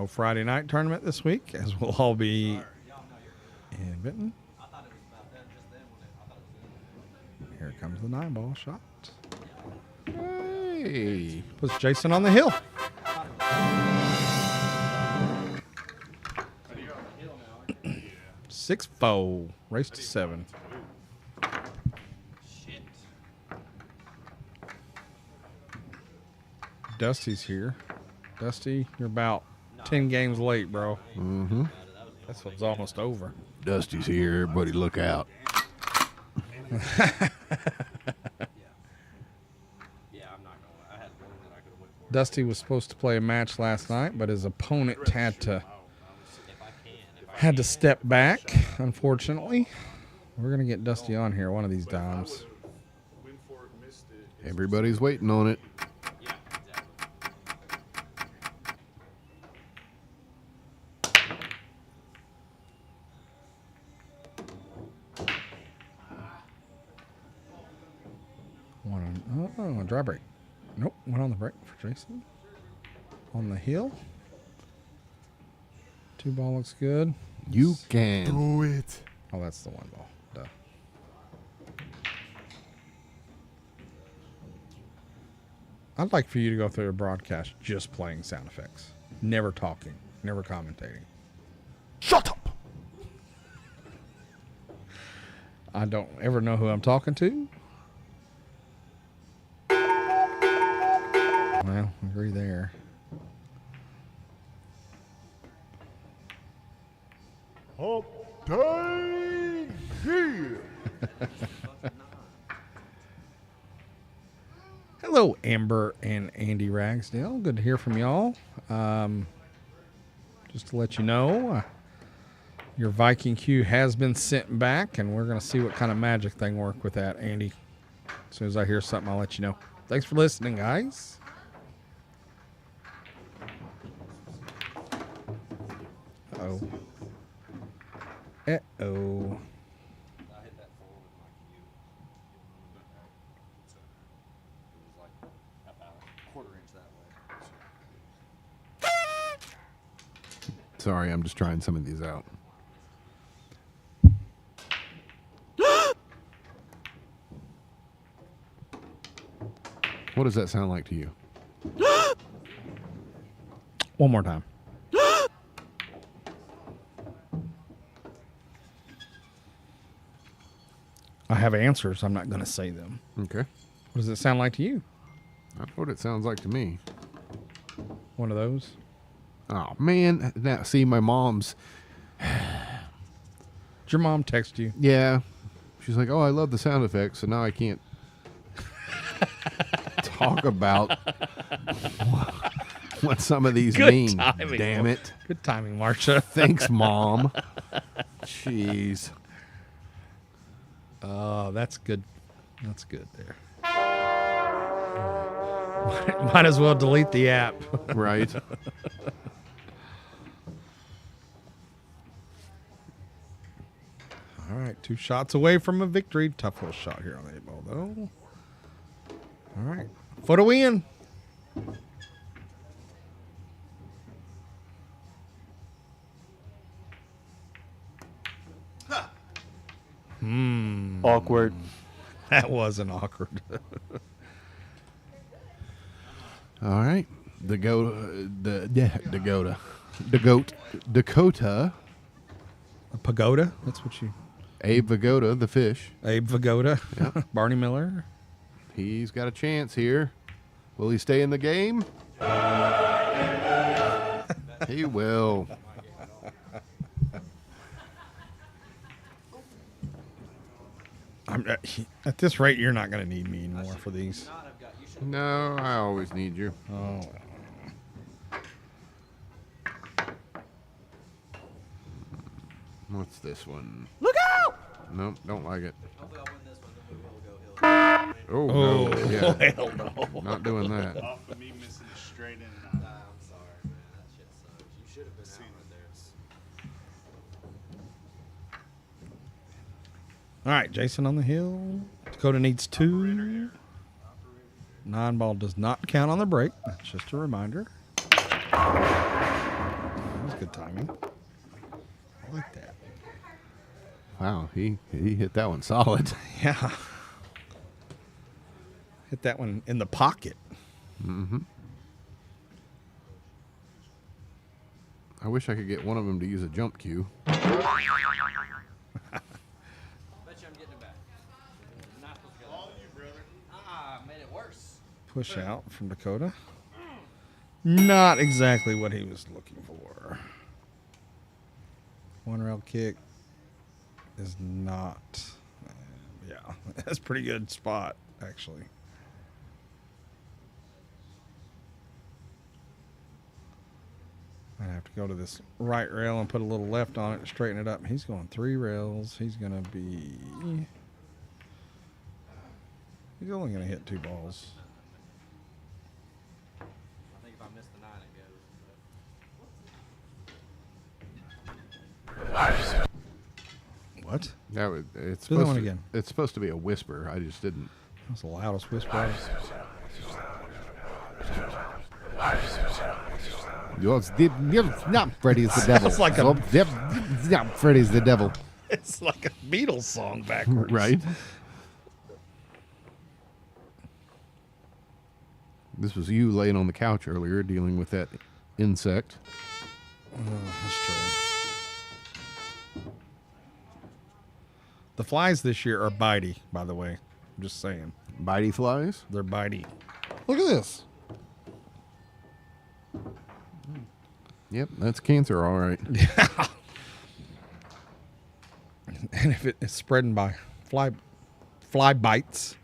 Friday night tournament this week, as we'll all be in Benton. Here comes the 9-ball shot. Hey. Puts Jason on the hill. Six-foe. Race to 7. Dusty's here. Dusty, you're about 10 games late, bro. Mm-hmm. This one's almost over. Dusty's here. Everybody look out. Dusty was supposed to play a match last night, but his opponent had to step back, unfortunately. We're going to get Dusty on here one of these times. Everybody's waiting on it. Oh, dry break. Nope, went on the break for Jason. On the hill. 2-ball looks good. You can Do it. Oh, that's the 1-ball. Duh. I'd like for you to go through a broadcast just playing sound effects. Never talking. Never commentating. Shut up. I don't ever know who I'm talking to. Well, I agree there. Hump time. Yeah. Hello, Amber and Andy Ragsdale. Good to hear from y'all. Just to let you know, your Viking queue has been sent back, and we're going to see what kind of magic thing work with that, Andy. As soon as I hear something, I'll let you know. Thanks for listening, guys. Uh-oh. Uh-oh. Sorry, I'm just trying some of these out. What does that sound like to you? One more time. I have answers. I'm not going to say them. Okay. What does it sound like to you? That's what it sounds like to me. One of those? Oh, man. Now, see, my mom's... Did your mom text you? Yeah. She's like, oh, I love the sound effects, so now I can't talk about what some of these mean. Timing. Damn it. Good timing, Marsha. Thanks, Mom. Jeez. Oh, that's good. That's good there. Might as well delete the app. Right. All right, 2 shots away from a victory. Tough little shot here on the 8-ball, though. All right, foot a win. Awkward. That wasn't awkward. All right. Dakota. Dakota. A pagoda. That's what you. Abe Vigoda, the fish. Abe Vigoda. Yep. Barney Miller. He's got a chance here. Will he stay in the game? He will. At this rate, you're not going to need me anymore for these. No, I always need you. Oh. What's this one? Look out! Nope, don't like it. Hopefully I'll win this one, then we will go hill. Oh, no. Yeah. Hell no. Not doing that. Off of me missing it straight in and out. I'm sorry, man. That shit sucks. You should have been out right there. All right, Jason on the hill. Dakota needs 2. 9-ball does not count on the break. That's just a reminder. That was good timing. I like that. Wow, he hit that one solid. Yeah. Hit that one in the pocket. Mm-hmm. I wish I could get one of them to use a jump cue. Bet you I'm getting it back. Not supposed to go. All you, brother. Made it worse. Push out from Dakota. Not exactly what he was looking for. 1-rail kick is not. Yeah, that's a pretty good spot, actually. I have to go to this right rail and put a little left on it to straighten it up. He's going 3 rails. He's going to be. He's only going to hit 2 balls. I think if I miss the 9, it goes. What? It's Do that supposed one to, again. It's supposed to be a whisper. I just didn't. That's the loudest whisper. Not Freddy's the devil. Sounds like a- Freddy's the devil. It's like a Beatles song backwards. Right? This was you laying on the couch earlier dealing with that insect. That's true. The flies this year are bitey, by the way. I'm just saying. Bitey flies? They're bitey. Look at this. Yep, that's cancer, all right. And if it's spreading by fly bites.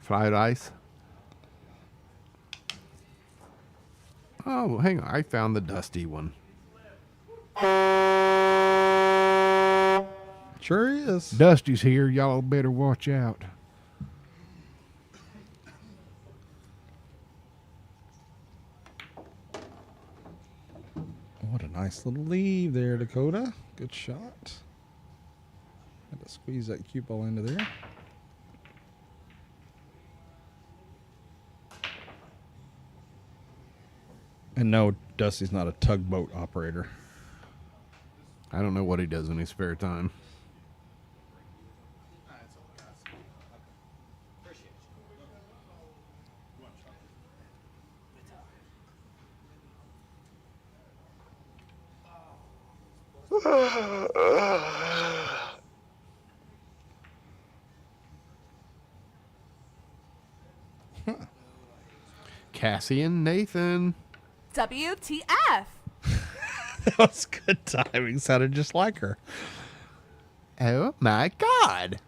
Fried ice? Oh, hang on. I found the dusty one. Sure is. Dusty's here. Y'all better watch out. What a nice little leave there, Dakota. Good shot. Had to squeeze that cue ball into there. And no, Dusty's not a tugboat operator. I don't know what he does in his spare time. Cassie and Nathan. WTF? That was good timing. Sounded just like her. Oh my God.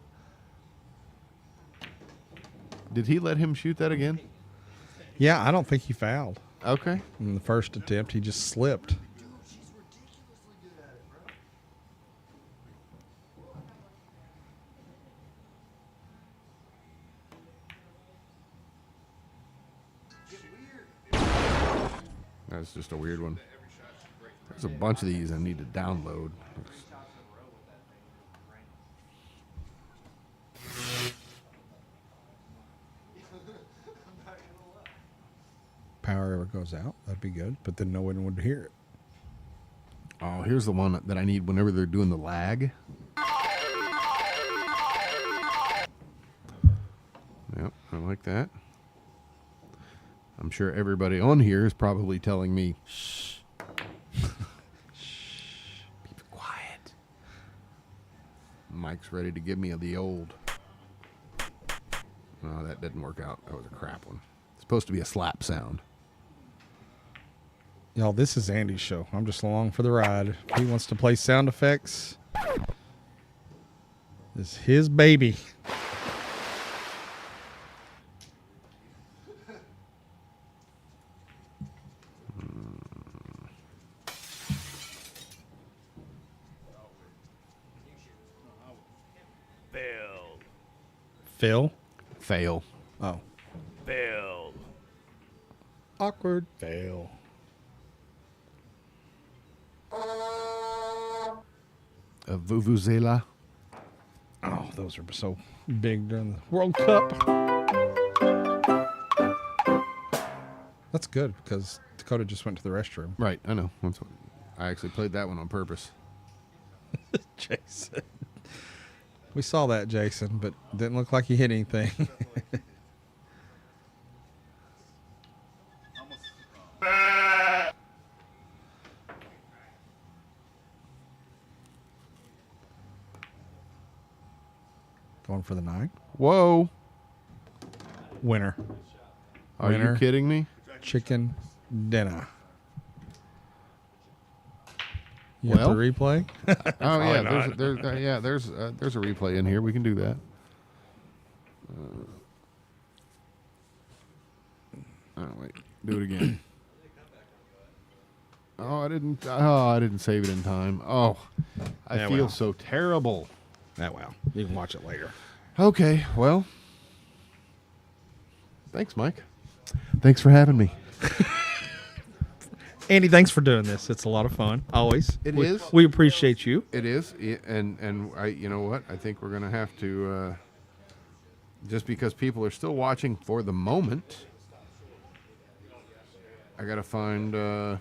Did he let him shoot that again? Yeah, I don't think he fouled. Okay. In the first attempt, he just slipped. That's just a weird one. There's a bunch of these I need to download. Power ever goes out, that'd be good, but then no one would hear it. Oh, here's the one that I need whenever they're doing the lag. Yep, I like that. I'm sure everybody on here is probably telling me, shh. Shh. Be quiet. Mike's ready to give me the old. No, that didn't work out. That was a crap one. It's supposed to be a slap sound. Y'all, this is Andy's show. I'm just along for the ride. If he wants to play sound effects, it's his baby. Phil? Fail. Oh. Fail. Awkward. Fail. A vuvuzela. Oh, those are so big during the World Cup. That's good because Dakota just went to the restroom. Right, I know. I actually played that one on purpose. Jason. We saw that, Jason, but didn't look like he hit anything. Going for the 9. Whoa. Winner. Are you kidding me? Chicken dinner. You Well, have the replay? Oh yeah, there's a replay in here. We can do that. Oh wait, do it again. I didn't save it in time. Oh, I feel so terrible. Oh well, you can watch it later. Okay, well, thanks, Mike. Thanks for having me. Andy, thanks for doing this. It's a lot of fun. Always. It is. We appreciate you. It is, and I, you know what? I think we're gonna have to, just because people are still watching for the moment. I gotta find. There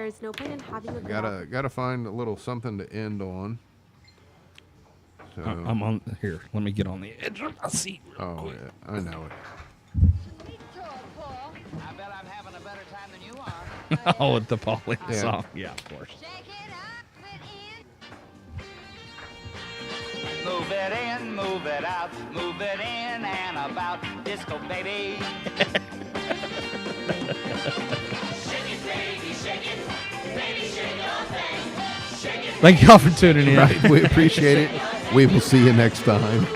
is no point in having a. Gotta find a little something to end on. So, I'm on here. Let me get on the edge of my seat. Oh yeah, I know it. I bet I'm having a better time than you are. Oh, with the Pauline Yeah. song. Yeah, of course. Move it in, move it out, move it in and about. Disco baby. Shake it, baby, shake it. Baby, shake your thing. Shake it. Thank y'all for tuning in. Right, we appreciate it. We will see you next time.